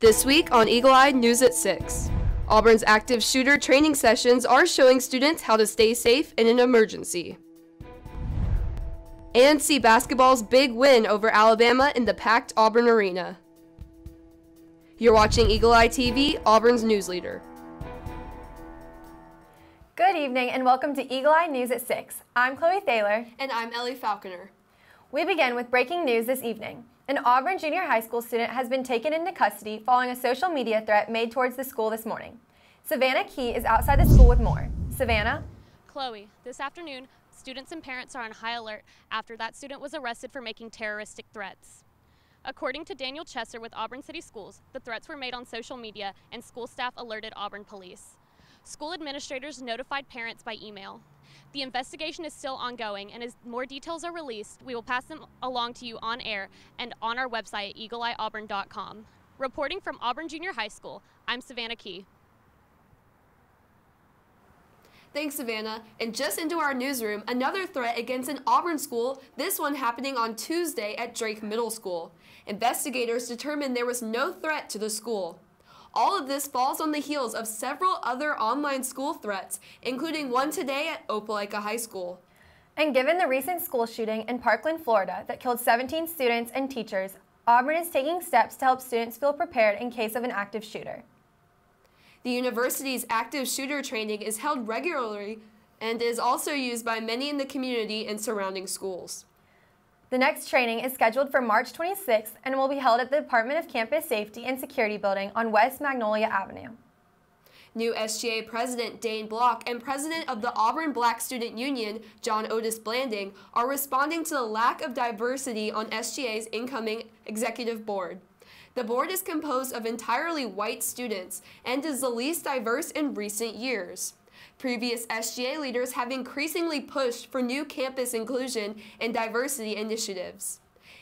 This week on Eagle Eye News at 6. Auburn's active shooter training sessions are showing students how to stay safe in an emergency. And see basketball's big win over Alabama in the packed Auburn Arena. You're watching Eagle Eye TV, Auburn's news leader. Good evening and welcome to Eagle Eye News at 6. I'm Chloe Thaler. And I'm Ellie Falconer. We begin with breaking news this evening. An Auburn junior high school student has been taken into custody following a social media threat made towards the school this morning. Savannah Key is outside the school with more. Savannah? Chloe, this afternoon, students and parents are on high alert after that student was arrested for making terroristic threats. According to Daniel Chesser with Auburn City Schools, the threats were made on social media and school staff alerted Auburn police. School administrators notified parents by email. The investigation is still ongoing, and as more details are released, we will pass them along to you on air and on our website, eagleeyeauburn.com. Reporting from Auburn Junior High School, I'm Savannah Key. Thanks, Savannah. And just into our newsroom, another threat against an Auburn school, this one happening on Tuesday at Drake Middle School. Investigators determined there was no threat to the school. All of this falls on the heels of several other online school threats, including one today at Opelika High School. And given the recent school shooting in Parkland, Florida that killed 17 students and teachers, Auburn is taking steps to help students feel prepared in case of an active shooter. The university's active shooter training is held regularly and is also used by many in the community and surrounding schools. The next training is scheduled for March 26th and will be held at the Department of Campus Safety and Security building on West Magnolia Avenue. New SGA President Dane Block and President of the Auburn Black Student Union, John Otis Blanding, are responding to the lack of diversity on SGA's incoming executive board. The board is composed of entirely white students and is the least diverse in recent years. Previous SGA leaders have increasingly pushed for new campus inclusion and diversity initiatives.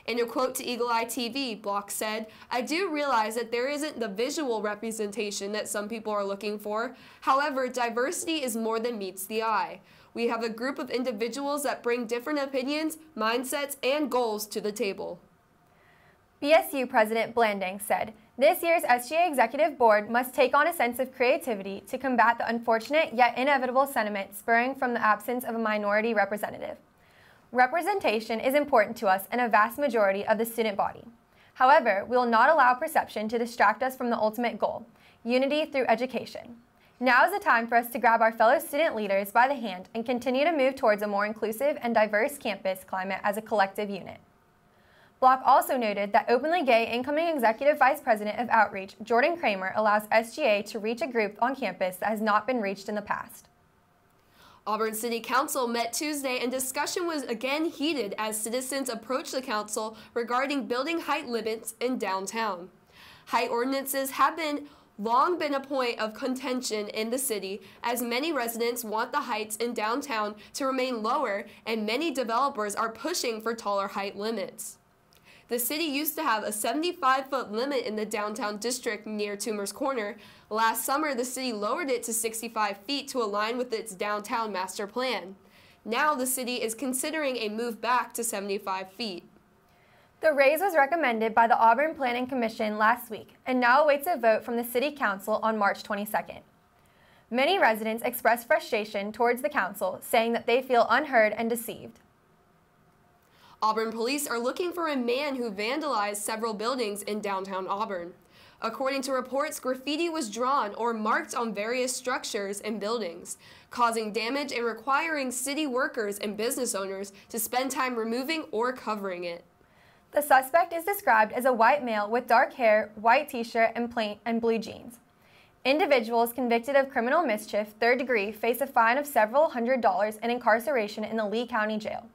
In a quote to Eagle Eye TV, Block said, "I do realize that there isn't the visual representation that some people are looking for. However, diversity is more than meets the eye. We have a group of individuals that bring different opinions, mindsets, and goals to the table." BSU President Blanding said, "This year's SGA Executive Board must take on a sense of creativity to combat the unfortunate yet inevitable sentiment spurring from the absence of a minority representative. Representation is important to us and a vast majority of the student body. However, we will not allow perception to distract us from the ultimate goal, unity through education. Now is the time for us to grab our fellow student leaders by the hand and continue to move towards a more inclusive and diverse campus climate as a collective unit." Block also noted that openly gay incoming Executive Vice President of Outreach, Jordan Kramer, allows SGA to reach a group on campus that has not been reached in the past. Auburn City Council met Tuesday and discussion was again heated as citizens approached the council regarding building height limits in downtown. Height ordinances have long been a point of contention in the city, as many residents want the heights in downtown to remain lower and many developers are pushing for taller height limits. The city used to have a 75-foot limit in the downtown district near Toomer's Corner. Last summer, the city lowered it to 65 feet to align with its downtown master plan. Now the city is considering a move back to 75 feet. The raise was recommended by the Auburn Planning Commission last week and now awaits a vote from the City Council on March 22nd. Many residents expressed frustration towards the council, saying that they feel unheard and deceived. Auburn police are looking for a man who vandalized several buildings in downtown Auburn. According to reports, graffiti was drawn or marked on various structures and buildings, causing damage and requiring city workers and business owners to spend time removing or covering it. The suspect is described as a white male with dark hair, white t-shirt, and blue jeans. Individuals convicted of criminal mischief, third degree, face a fine of several $100s and incarceration in the Lee County Jail.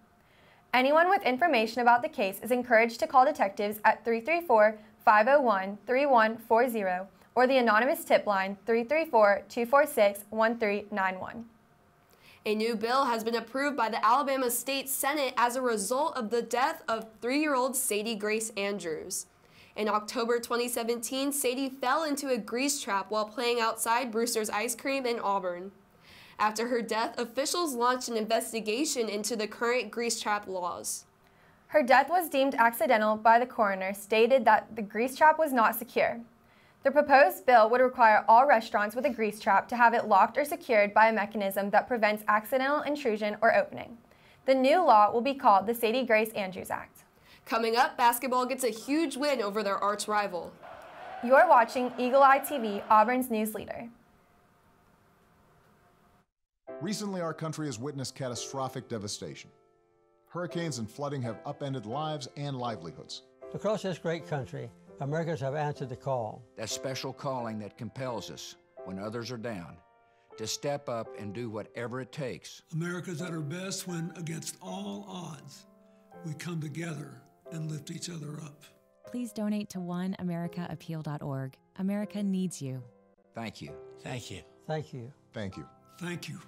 Anyone with information about the case is encouraged to call detectives at 334-501-3140 or the anonymous tip line 334-246-1391. A new bill has been approved by the Alabama State Senate as a result of the death of 3-year-old Sadie Grace Andrews. In October 2017, Sadie fell into a grease trap while playing outside Brewster's Ice Cream in Auburn. After her death, officials launched an investigation into the current grease trap laws. Her death was deemed accidental by the coroner, stated that the grease trap was not secure. The proposed bill would require all restaurants with a grease trap to have it locked or secured by a mechanism that prevents accidental intrusion or opening. The new law will be called the Sadie Grace Andrews Act. Coming up, basketball gets a huge win over their arch rival. You're watching Eagle Eye TV, Auburn's news leader. Recently, our country has witnessed catastrophic devastation. Hurricanes and flooding have upended lives and livelihoods. Across this great country, Americans have answered the call. That special calling that compels us, when others are down, to step up and do whatever it takes. America's at her best when, against all odds, we come together and lift each other up. Please donate to oneamericaappeal.org. America needs you. Thank you. Thank you. Thank you. Thank you. Thank you.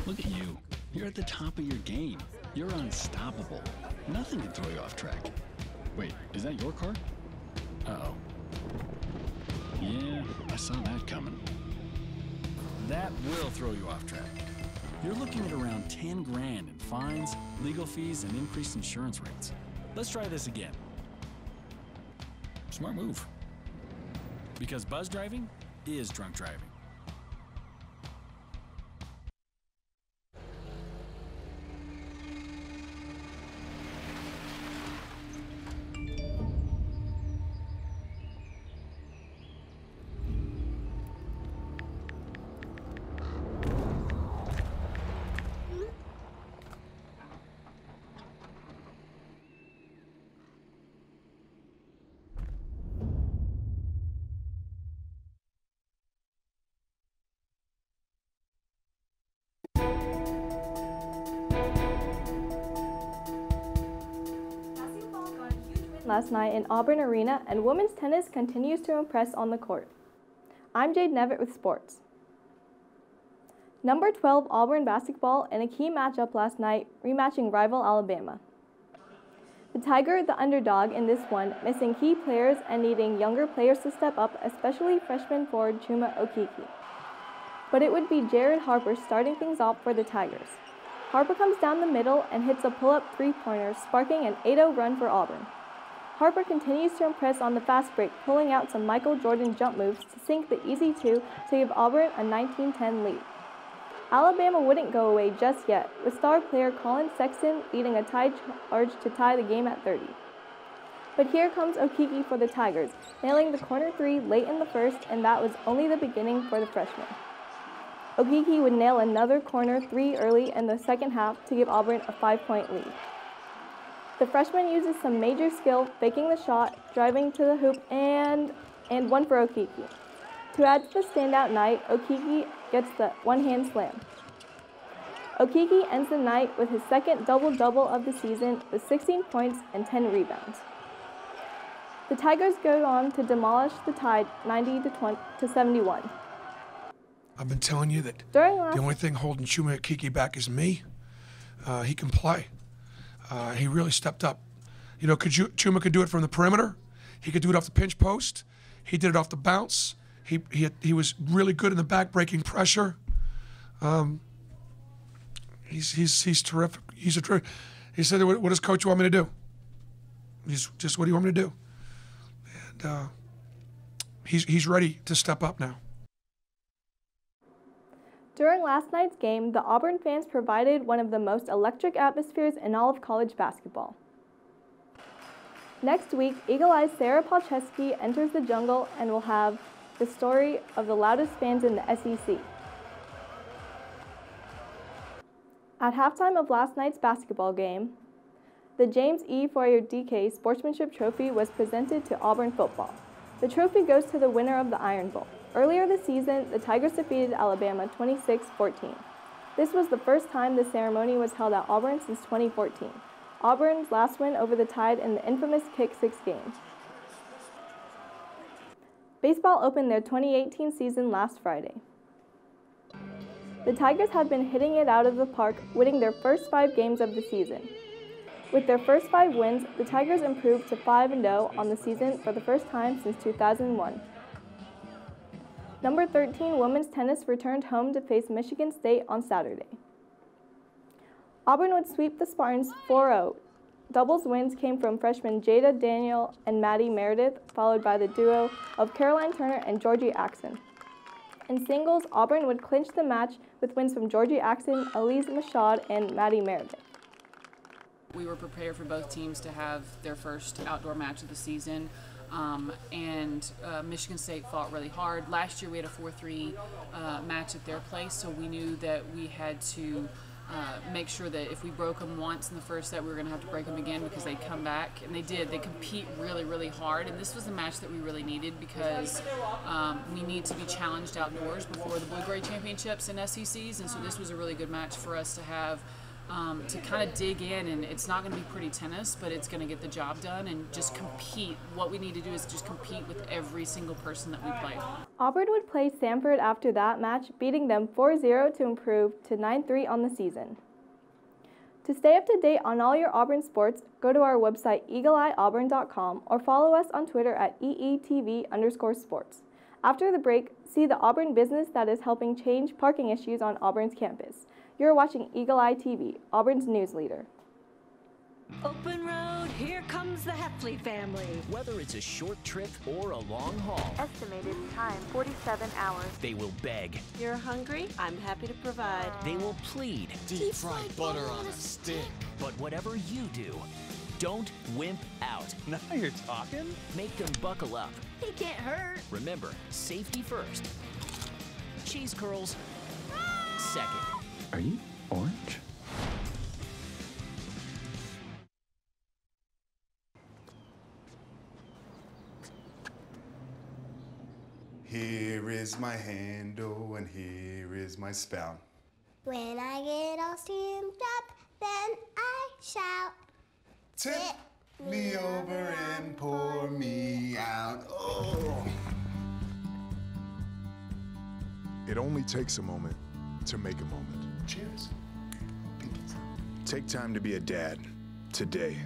Look at you. You're at the top of your game. You're unstoppable. Nothing can throw you off track. Wait, is that your car? Uh-oh. Yeah, I saw that coming. That will throw you off track. You're looking at around 10 grand in fines, legal fees, and increased insurance rates. Let's try this again. Smart move. Because buzz driving is drunk driving. Last night in Auburn Arena, and women's tennis continues to impress on the court. I'm Jade Nevitt with sports. Number 12 Auburn basketball in a key matchup last night, rematching rival Alabama. The Tiger, the underdog in this one, missing key players and needing younger players to step up, especially freshman forward Chuma Okeke. But it would be Jared Harper starting things off for the Tigers. Harper comes down the middle and hits a pull-up three-pointer, sparking an 8-0 run for Auburn. Harper continues to impress on the fast break, pulling out some Michael Jordan jump moves to sink the easy two to give Auburn a 19-10 lead. Alabama wouldn't go away just yet, with star player Colin Sexton leading a tie charge to tie the game at 30. But here comes Okeke for the Tigers, nailing the corner three late in the first, and that was only the beginning for the freshman. Okeke would nail another corner three early in the second half to give Auburn a 5-point lead. The freshman uses some major skill, faking the shot, driving to the hoop, and one for Okeke. To add to the standout night, Okeke gets the one-hand slam. Okeke ends the night with his second double-double of the season with 16 points and 10 rebounds. The Tigers go on to demolish the Tide 90-71. I've been telling you that the only thing holding Chuma Okeke back is me. He can play. He really stepped up. You know, Chuma could do it from the perimeter. He could do it off the pinch post. He did it off the bounce. He was really good in the back, breaking pressure. He's terrific. He said, "What does coach want me to do?" He's just, "What do you want me to do?" And he's ready to step up now. During last night's game, the Auburn fans provided one of the most electric atmospheres in all of college basketball. Next week, Eagle Eye's Sarah Palczewski enters the jungle and will have the story of the loudest fans in the SEC. At halftime of last night's basketball game, the James E. Foyer-DK Sportsmanship Trophy was presented to Auburn football. The trophy goes to the winner of the Iron Bowl. Earlier this season, the Tigers defeated Alabama 26-14. This was the first time the ceremony was held at Auburn since 2014. Auburn's last win over the Tide in the infamous Kick-6 game. Baseball opened their 2018 season last Friday. The Tigers have been hitting it out of the park, winning their first 5 games of the season. With their first 5 wins, the Tigers improved to 5-0 on the season for the first time since 2001. Number 13 women's tennis returned home to face Michigan State on Saturday. Auburn would sweep the Spartans 4-0. doubles wins came from freshmen Jada Daniel and Maddie Meredith, followed by the duo of Caroline Turner and Georgie Axon. In singles, Auburn would clinch the match with wins from Georgie Axon, Elise Mashad, and Maddie Meredith. We were prepared for both teams to have their first outdoor match of the season, and Michigan State fought really hard. Last year we had a 4-3 match at their place, so we knew that we had to make sure that if we broke them once in the first set, we were going to have to break them again because they'd come back, and they did. They compete really, really hard, and this was a match that we really needed because we need to be challenged outdoors before the Blue Gray Championships and SECs, and so this was a really good match for us to have. To kind of dig in, and it's not going to be pretty tennis, but it's going to get the job done and just compete. What we need to do is just compete with every single person that we play. Auburn would play Samford after that match, beating them 4-0 to improve to 9-3 on the season. To stay up to date on all your Auburn sports, go to our website eagleeyeauburn.com or follow us on Twitter at EETV_sports. After the break, see the Auburn business that is helping change parking issues on Auburn's campus. You're watching Eagle Eye TV, Auburn's news leader. Open road, here comes the Heffley family. Whether it's a short trip or a long haul. Estimated time, 47 hours. They will beg. You're hungry? I'm happy to provide. They will plead. Deep fried butter on a stick. But whatever you do, don't wimp out. Now you're talking. Make them buckle up. He can't hurt. Remember, safety first. Cheese curls second. Are you orange? Here is my handle and here is my spout. When I get all steamed up, then I shout. Tip me over and pour me out. Oh. It only takes a moment to make a moment. Cheers. Take time to be a dad today.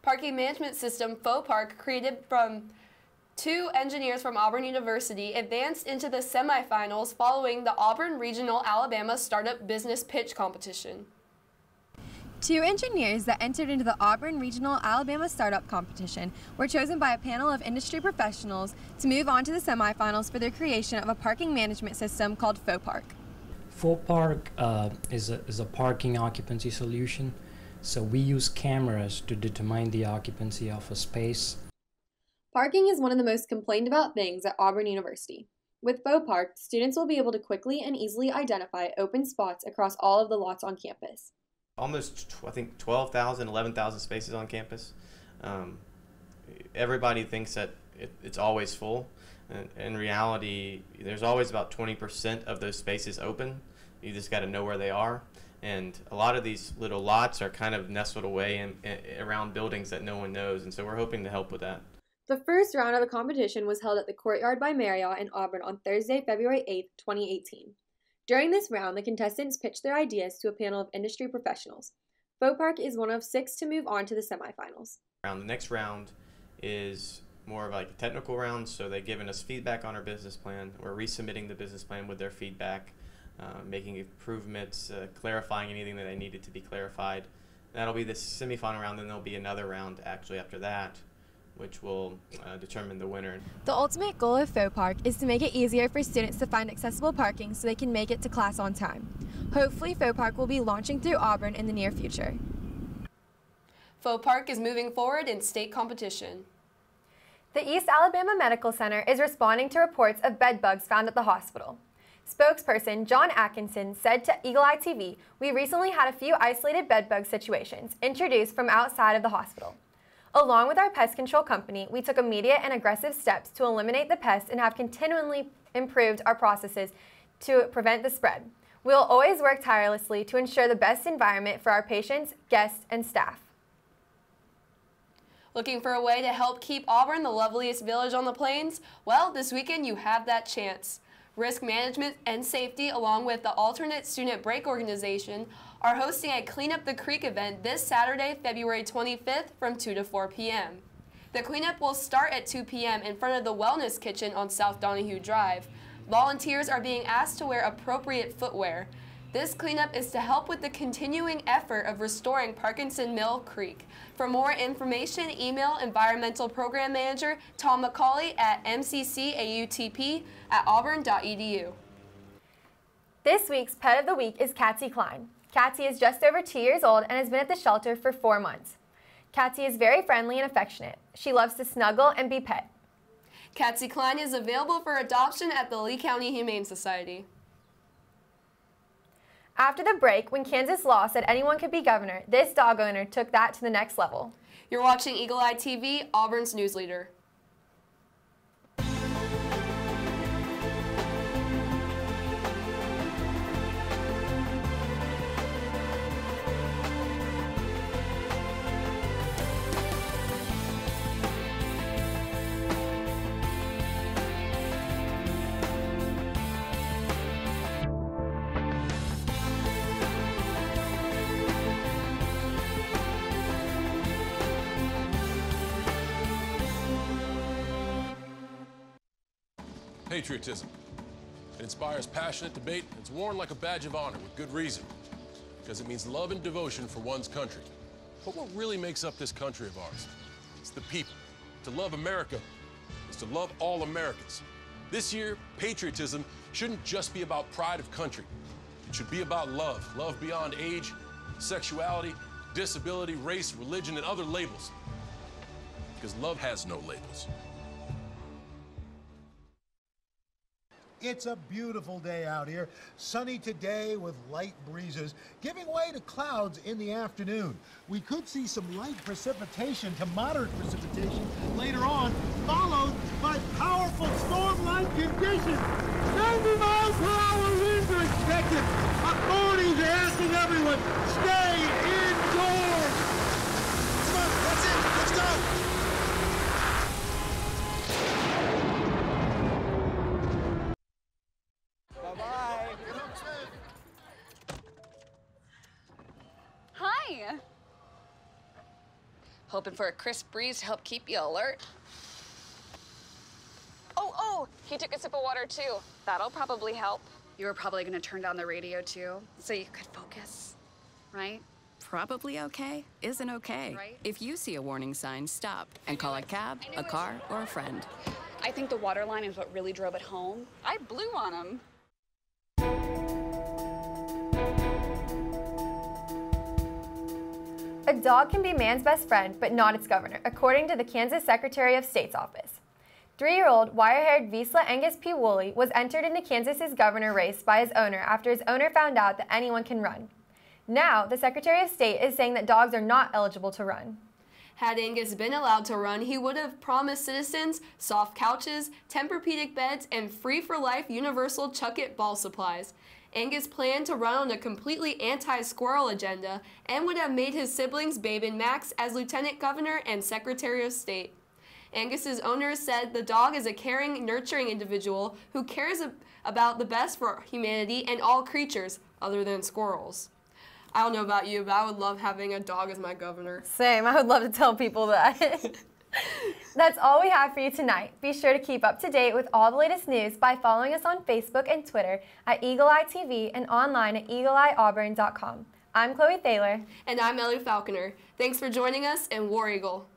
Parking management system FOPark, created from 2 engineers from Auburn University, advanced into the semifinals following the Auburn Regional Alabama Startup Business Pitch Competition. 2 engineers that entered into the Auburn Regional Alabama Startup Competition were chosen by a panel of industry professionals to move on to the semifinals for their creation of a parking management system called FOPark. FOPark is a parking occupancy solution. So we use cameras to determine the occupancy of a space. Parking is one of the most complained about things at Auburn University. With FOPark, students will be able to quickly and easily identify open spots across all of the lots on campus. Almost, I think, 12,000, 11,000 spaces on campus. Everybody thinks that it's always full. In reality, there's always about 20% of those spaces open. You just got to know where they are. And a lot of these little lots are kind of nestled away in around buildings that no one knows, and so we're hoping to help with that. The first round of the competition was held at the Courtyard by Marriott in Auburn on Thursday, February 8, 2018. During this round, the contestants pitched their ideas to a panel of industry professionals. FOPark is one of 6 to move on to the semifinals. The next round is more of like a technical round, so they've given us feedback on our business plan. We're resubmitting the business plan with their feedback. Making improvements, clarifying anything that I needed to be clarified. That'll be the semifinal round, then there'll be another round actually after that which will determine the winner. The ultimate goal of Faux Park is to make it easier for students to find accessible parking so they can make it to class on time. Hopefully, Faux Park will be launching through Auburn in the near future. Faux Park is moving forward in state competition. The East Alabama Medical Center is responding to reports of bed bugs found at the hospital. Spokesperson John Atkinson said to Eagle Eye TV, "We recently had a few isolated bed bug situations introduced from outside of the hospital. Along with our pest control company, we took immediate and aggressive steps to eliminate the pests and have continually improved our processes to prevent the spread. We will always work tirelessly to ensure the best environment for our patients, guests, and staff." Looking for a way to help keep Auburn the loveliest village on the plains? Well, this weekend you have that chance. Risk Management and Safety, along with the Alternate Student Break Organization, are hosting a Clean Up the Creek event this Saturday, February 25th from 2 to 4 p.m. The cleanup will start at 2 p.m. in front of the Wellness Kitchen on South Donahue Drive. Volunteers are being asked to wear appropriate footwear. This cleanup is to help with the continuing effort of restoring Parkinson Mill Creek. For more information, email Environmental Program Manager Tom McCauley at mccautp@auburn.edu. This week's Pet of the Week is Katsy Klein. Katsy is just over 2 years old and has been at the shelter for 4 months. Katsy is very friendly and affectionate. She loves to snuggle and be pet. Katsy Klein is available for adoption at the Lee County Humane Society. After the break, when Kansas law said anyone could be governor, this dog owner took that to the next level. You're watching Eagle Eye TV, Auburn's news leader. Patriotism. It inspires passionate debate, and it's worn like a badge of honor with good reason, because it means love and devotion for one's country. But what really makes up this country of ours? It's the people. To love America is to love all Americans. This year, patriotism shouldn't just be about pride of country. It should be about love. Love beyond age, sexuality, disability, race, religion, and other labels. Because love has no labels. It's a beautiful day out here. Sunny today with light breezes, giving way to clouds in the afternoon. We could see some light precipitation to moderate precipitation later on, followed by powerful storm-like conditions. 90 miles per hour winds are expected. Authorities are asking everyone, stay indoors. Come on, that's it. Let's go. Hi. Hoping for a crisp breeze to help keep you alert. Oh, he took a sip of water too. That'll probably help. You were probably gonna turn down the radio too, so you could focus, right? Probably okay isn't okay. Right? If you see a warning sign, stop and call a cab, a car, or a friend. I think the water line is what really drove it home. I blew on him. A dog can be man's best friend, but not its governor, according to the Kansas Secretary of State's office. 3-year-old, wire-haired Vizsla Angus P. Woolley was entered into Kansas's governor race by his owner after his owner found out that anyone can run. Now, the Secretary of State is saying that dogs are not eligible to run. Had Angus been allowed to run, he would have promised citizens soft couches, Tempur-Pedic beds, and free-for-life universal Chuck-It ball supplies. Angus planned to run on a completely anti-squirrel agenda and would have made his siblings Babe and Max as Lieutenant Governor and Secretary of State. Angus's owner said the dog is a caring, nurturing individual who cares about the best for humanity and all creatures other than squirrels. I don't know about you, but I would love having a dog as my governor. Same. I would love to tell people that. That's all we have for you tonight. Be sure to keep up to date with all the latest news by following us on Facebook and Twitter at Eagle Eye TV and online at eagleeyeauburn.com. I'm Chloe Thaler. And I'm Ellie Falconer. Thanks for joining us, and War Eagle.